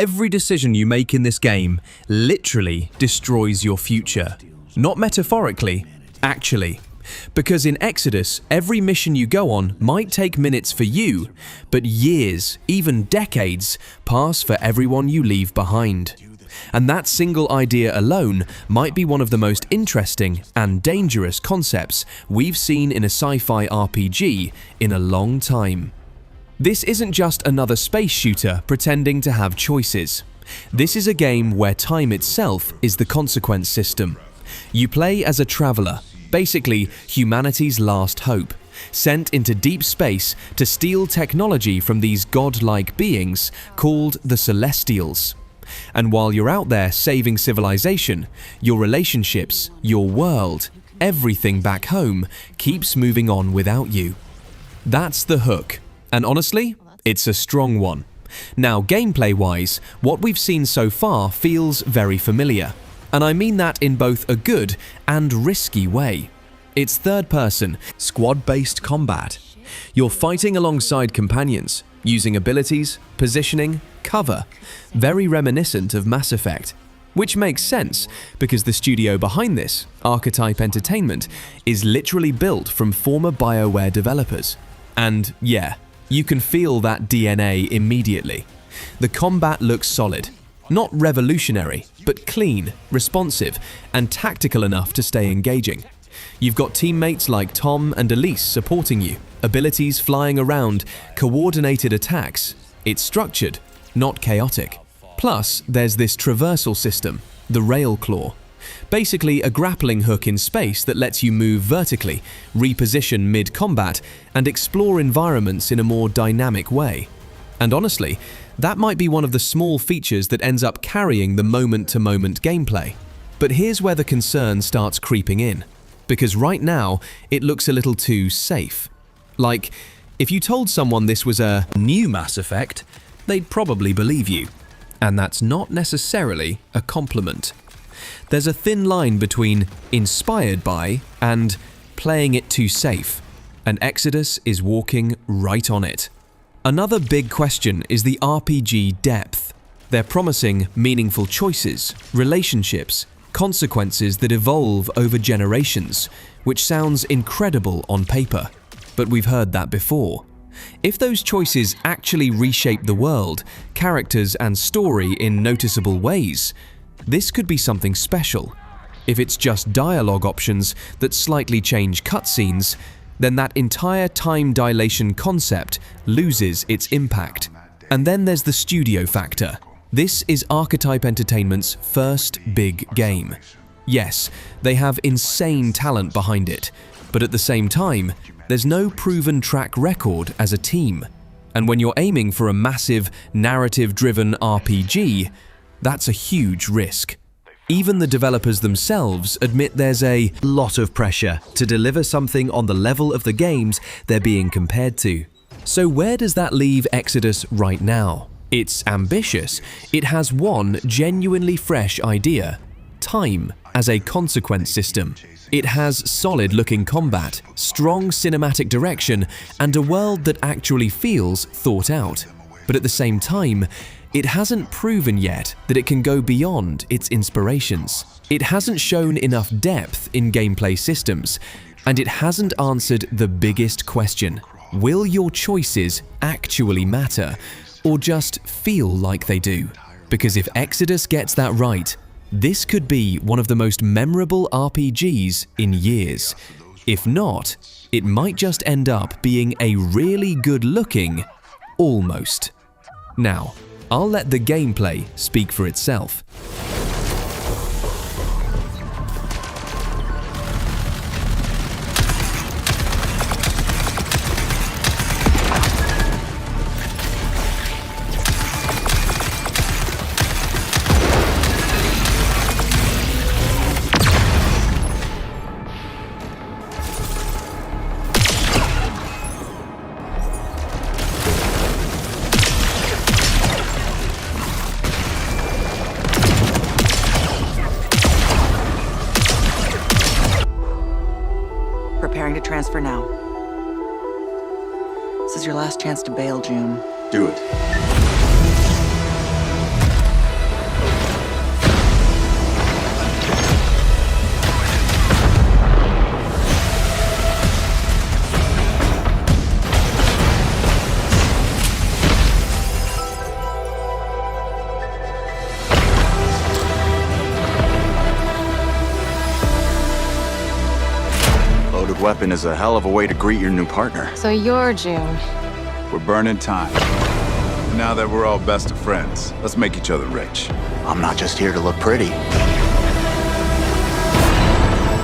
Every decision you make in this game literally destroys your future. Not metaphorically, actually. Because in Exodus, every mission you go on might take minutes for you, but years, even decades, pass for everyone you leave behind. And that single idea alone might be one of the most interesting and dangerous concepts we've seen in a sci-fi RPG in a long time. This isn't just another space shooter pretending to have choices. This is a game where time itself is the consequence system. You play as a traveler, basically humanity's last hope, sent into deep space to steal technology from these godlike beings called the Celestials. And while you're out there saving civilization, your relationships, your world, everything back home keeps moving on without you. That's the hook. And honestly, it's a strong one. Now, gameplay-wise, what we've seen so far feels very familiar. And I mean that in both a good and risky way. It's third-person, squad-based combat. You're fighting alongside companions, using abilities, positioning, cover, very reminiscent of Mass Effect. Which makes sense, because the studio behind this, Archetype Entertainment, is literally built from former BioWare developers. And yeah, you can feel that DNA immediately. The combat looks solid. Not revolutionary, but clean, responsive, and tactical enough to stay engaging. You've got teammates like Tom and Elise supporting you, abilities flying around, coordinated attacks. It's structured, not chaotic. Plus, there's this traversal system, the railclaw. Basically a grappling hook in space that lets you move vertically, reposition mid-combat, and explore environments in a more dynamic way. And honestly, that might be one of the small features that ends up carrying the moment-to-moment gameplay. But here's where the concern starts creeping in. Because right now, it looks a little too safe. Like, if you told someone this was a new Mass Effect, they'd probably believe you. And that's not necessarily a compliment. There's a thin line between inspired by and playing it too safe. And Exodus is walking right on it. Another big question is the RPG depth. They're promising meaningful choices, relationships, consequences that evolve over generations, which sounds incredible on paper. But we've heard that before. If those choices actually reshape the world, characters and story in noticeable ways, this could be something special. If it's just dialogue options that slightly change cutscenes, then that entire time dilation concept loses its impact. And then there's the studio factor. This is Archetype Entertainment's first big game. Yes, they have insane talent behind it, but at the same time, there's no proven track record as a team. And when you're aiming for a massive, narrative-driven RPG, that's a huge risk. Even the developers themselves admit there's a lot of pressure to deliver something on the level of the games they're being compared to. So where does that leave Exodus right now? It's ambitious. It has one genuinely fresh idea: time as a consequence system. It has solid-looking combat, strong cinematic direction, and a world that actually feels thought out. But at the same time, it hasn't proven yet that it can go beyond its inspirations. It hasn't shown enough depth in gameplay systems, and it hasn't answered the biggest question: will your choices actually matter, or just feel like they do? Because if Exodus gets that right, this could be one of the most memorable RPGs in years. If not, it might just end up being a really good-looking almost. Now, I'll let the gameplay speak for itself. Preparing to transfer now. This is your last chance to bail, June. Do it. weapon is a hell of a way to greet your new partner. So you're June. We're burning time. And now that we're all best of friends, let's make each other rich. I'm not just here to look pretty.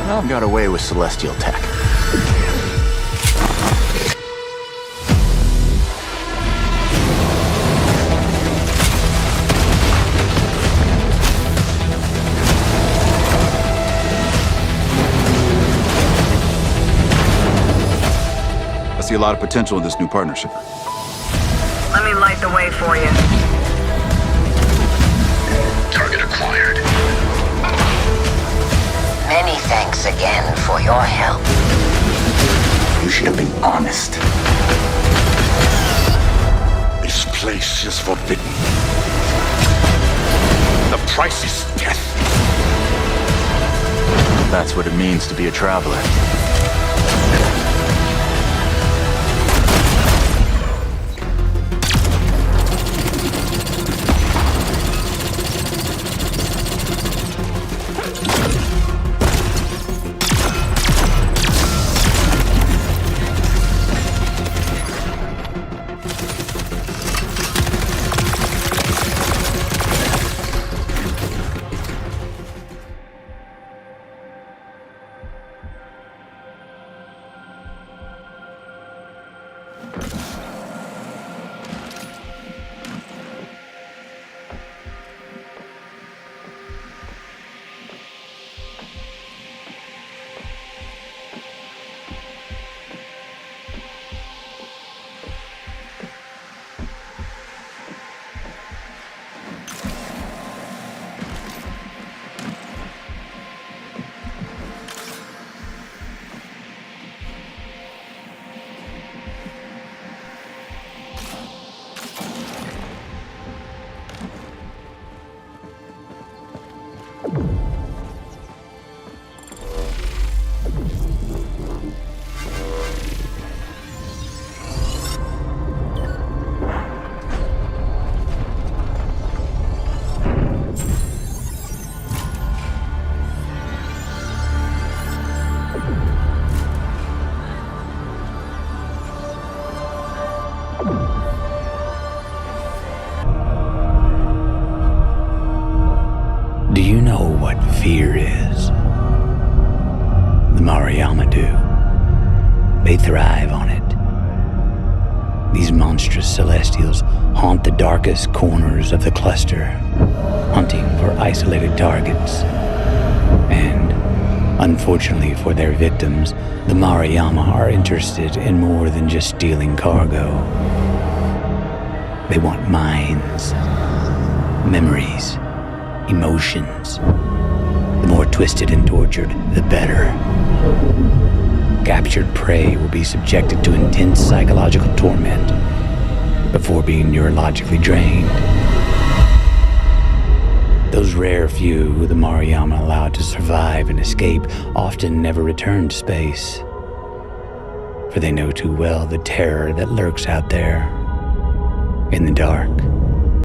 I've got away with celestial tech. I see a lot of potential in this new partnership. Let me light the way for you. Target acquired. Many thanks again for your help. You should have been honest. This place is forbidden. The price is death. That's what it means to be a traveler. Do you know what fear is? The Mariyama do. They thrive on it. These monstrous celestials haunt the darkest corners of the cluster, hunting for isolated targets. And, unfortunately for their victims, the Mariyama are interested in more than just stealing cargo. They want minds, memories, emotions. The more twisted and tortured, the better. Captured prey will be subjected to intense psychological torment before being neurologically drained. Those rare few who the Mariyama allowed to survive and escape often never return to space, for they know too well the terror that lurks out there in the dark.